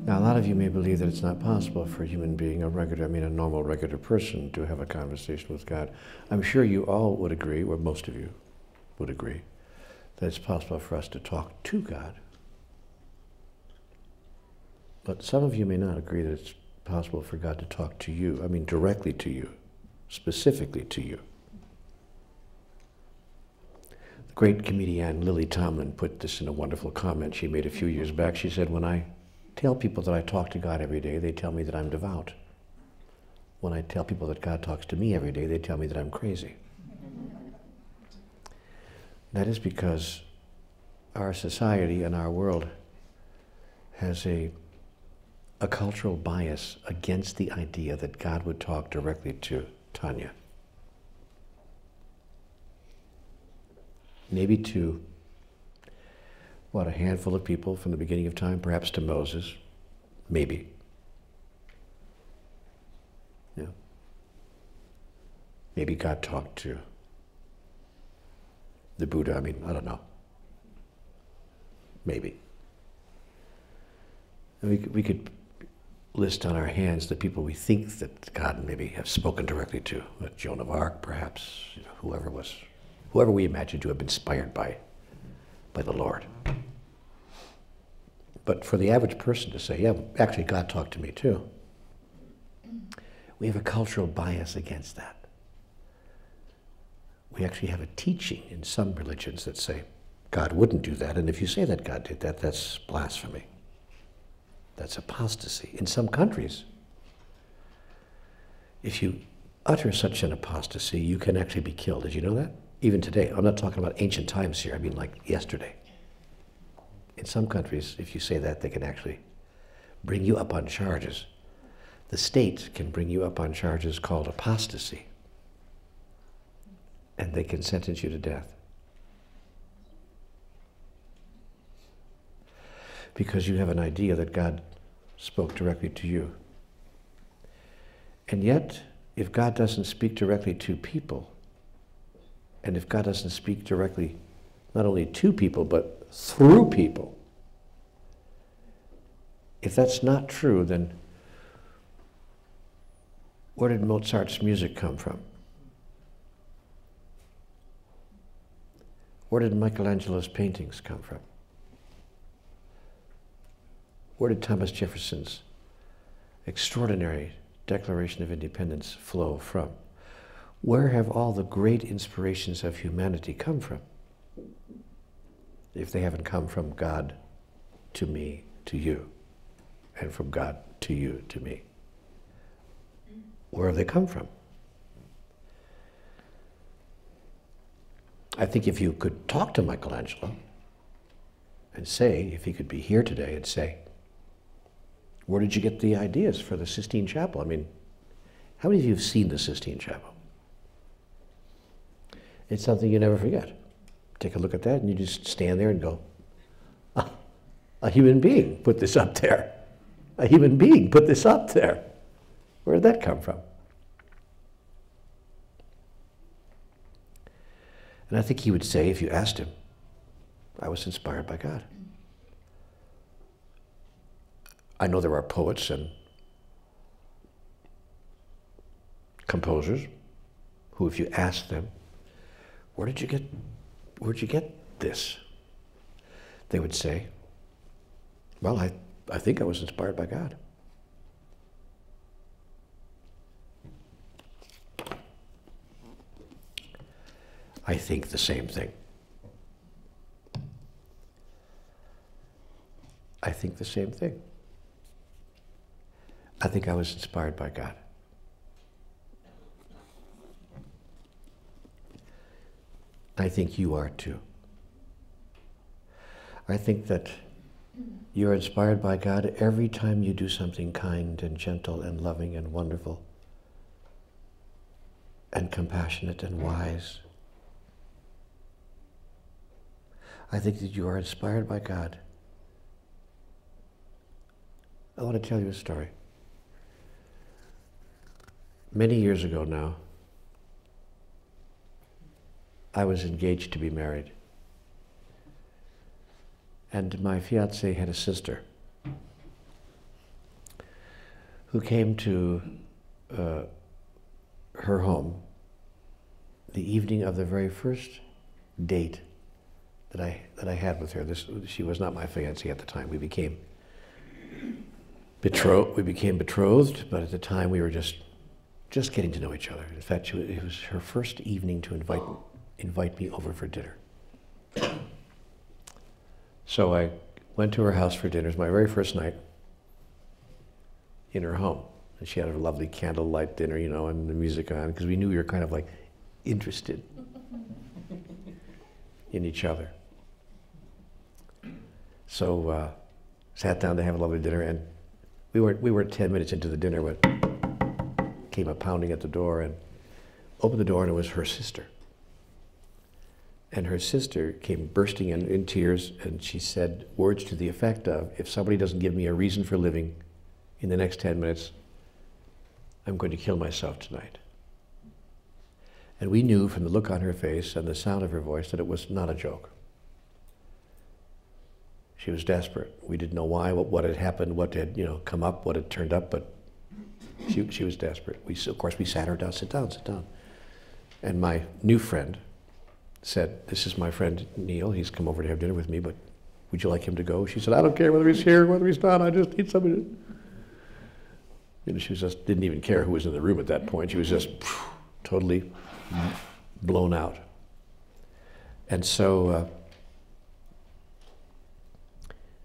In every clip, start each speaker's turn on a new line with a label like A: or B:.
A: Now, a lot of you may believe that it's not possible for a human being, a normal, regular person, to have a conversation with God. I'm sure you all would agree, or most of you would agree, that it's possible for us to talk to God. But some of you may not agree that it's possible for God to talk to you, directly to you, specifically to you. The great comedian Lily Tomlin put this in a wonderful comment she made a few years back. She said, "When I tell people that I talk to God every day, they tell me that I'm devout. When I tell people that God talks to me every day, they tell me that I'm crazy." That is because our society and our world has a cultural bias against the idea that God would talk directly to Tanya. Maybe to, a handful of people from the beginning of time, perhaps to Moses, maybe. Yeah. Maybe God talked to the Buddha, I don't know. Maybe. And we could list on our hands the people we think that God maybe have spoken directly to. Joan of Arc, perhaps, whoever we imagine to have been inspired by the Lord. But for the average person to say, yeah, actually God talked to me too, we have a cultural bias against that. We actually have a teaching in some religions that say God wouldn't do that, and if you say that God did that, that's blasphemy. That's apostasy. In some countries, if you utter such an apostasy, you can actually be killed. Did you know that? Even today. I'm not talking about ancient times here. I mean like yesterday. In some countries, if you say that, they can actually bring you up on charges. The state can bring you up on charges called apostasy, and they can sentence you to death. Because you have an idea that God spoke directly to you. And yet, if God doesn't speak directly to people, and if God doesn't speak directly not only to people, but through people, if that's not true, then where did Mozart's music come from? Where did Michelangelo's paintings come from? Where did Thomas Jefferson's extraordinary Declaration of Independence flow from? Where have all the great inspirations of humanity come from? If they haven't come from God to me, to you, and from God to you, to me. Where have they come from? I think if you could talk to Michelangelo and say, if he could be here today and say, where did you get the ideas for the Sistine Chapel? How many of you have seen the Sistine Chapel? It's something you never forget. Take a look at that and you just stand there and go, a human being put this up there. A human being put this up there. Where did that come from? And I think he would say, if you asked him, I was inspired by God. I know there are poets and composers who, if you ask them, where'd you get this? They would say, well, I think I was inspired by God. I think the same thing. I think the same thing. I think I was inspired by God. I think you are too. I think that you're inspired by God every time you do something kind and gentle and loving and wonderful and compassionate and wise. I think that you are inspired by God. I want to tell you a story. Many years ago now, I was engaged to be married. And my fiancée had a sister. who came to her home the evening of the very first date that I had with her. She was not my fiancée at the time. We became betrothed, but at the time we were just getting to know each other. In fact, it was her first evening to invite me over for dinner. So I went to her house for dinner. It was my very first night in her home. And she had a lovely candlelight dinner, you know, and the music on, because we knew we were kind of like interested in each other. So sat down to have a lovely dinner, and we were 10 minutes into the dinner when came a pounding at the door, and opened the door, and it was her sister. And her sister came bursting in tears, and she said words to the effect of, if somebody doesn't give me a reason for living in the next 10 minutes, I'm going to kill myself tonight. And we knew from the look on her face and the sound of her voice that it was not a joke. She was desperate. We didn't know why, what had happened, what had, you know, come up, what had turned up, but she was desperate. Of course, we sat her down, sit down, sit down. And my new friend said, this is my friend Neale, he's come over to have dinner with me, but would you like him to go? She said, I don't care whether he's here, whether he's not, I just need somebody to... You know, she just didn't even care who was in the room at that point. She was just totally blown out. And so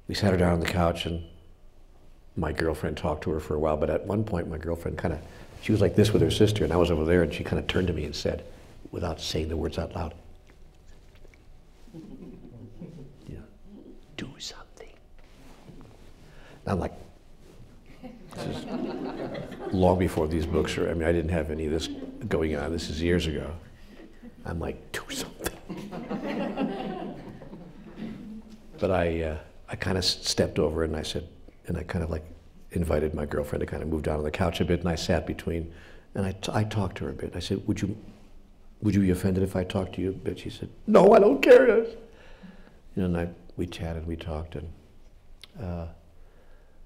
A: we sat her down on the couch, and my girlfriend talked to her for a while, but at one point my girlfriend she was like this with her sister, and I was over there, and she kind of turned to me and said, without saying the words out loud, you know, do something. And I'm like, this is long before these books I didn't have any of this going on. This is years ago. I'm like, do something. But I kind of stepped over and I said, and I kind of like invited my girlfriend to kind of move down on the couch a bit, and I sat between, and I talked to her a bit. I said, would you be offended if I talked to you a bit? She said, no, I don't care. You know, and we chatted, we talked, and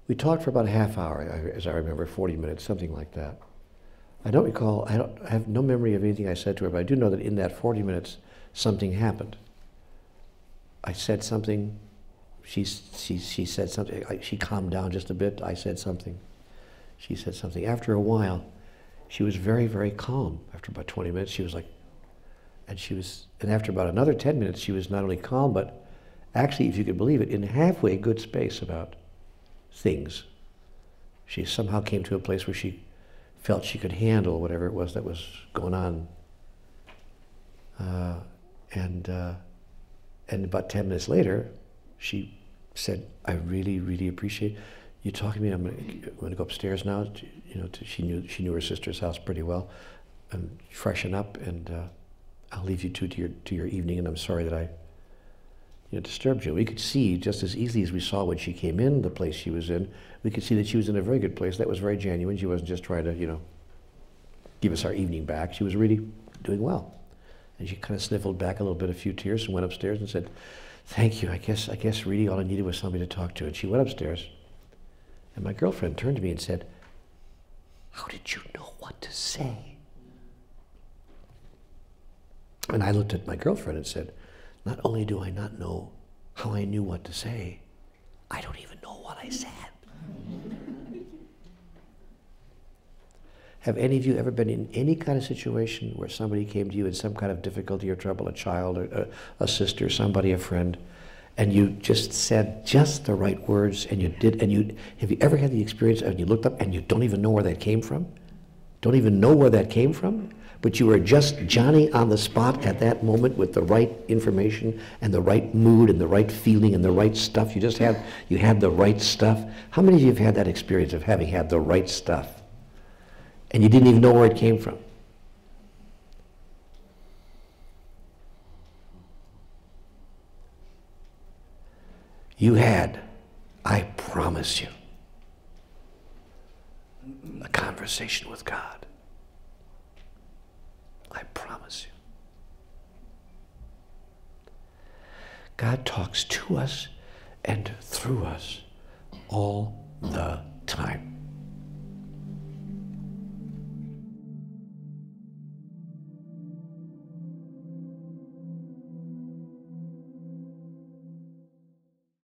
A: we talked for about a half hour, as I remember, 40 minutes, something like that. I don't recall, I have no memory of anything I said to her, but I do know that in that 40 minutes, something happened. I said something, she said something, she calmed down just a bit, I said something, she said something. After a while, she was very, very calm. After about 20 minutes, she was like, and after about another 10 minutes, she was not only calm, but actually, if you could believe it, in halfway good space about things. She somehow came to a place where she felt she could handle whatever it was that was going on. And about 10 minutes later, she said, I really, really appreciate you talking to me. I'm going to go upstairs now. She knew her sister's house pretty well, and freshen up, and I'll leave you to your evening, and I'm sorry that I disturbed you. We could see just as easily as we saw when she came in, the place she was in, we could see that she was in a very good place. That was very genuine. She wasn't just trying to, give us our evening back. She was really doing well. And she kind of sniffled back a little bit, a few tears, and went upstairs and said, thank you. I guess really all I needed was somebody to talk to. And she went upstairs, and my girlfriend turned to me and said, how did you know what to say? And I looked at my girlfriend and said, not only do I not know how I knew what to say, I don't even know what I said. Have any of you ever been in any kind of situation where somebody came to you in some kind of difficulty or trouble, a child, or a sister, somebody, a friend, and you just said just the right words, and have you ever had the experience and you looked up and you don't even know where that came from? Don't even know where that came from? But you were just Johnny on the spot at that moment with the right information and the right mood and the right feeling and the right stuff. You had the right stuff. How many of you have had that experience of having had the right stuff and you didn't even know where it came from? You had, I promise you, a conversation with God. I promise you. God talks to us and through us all the time.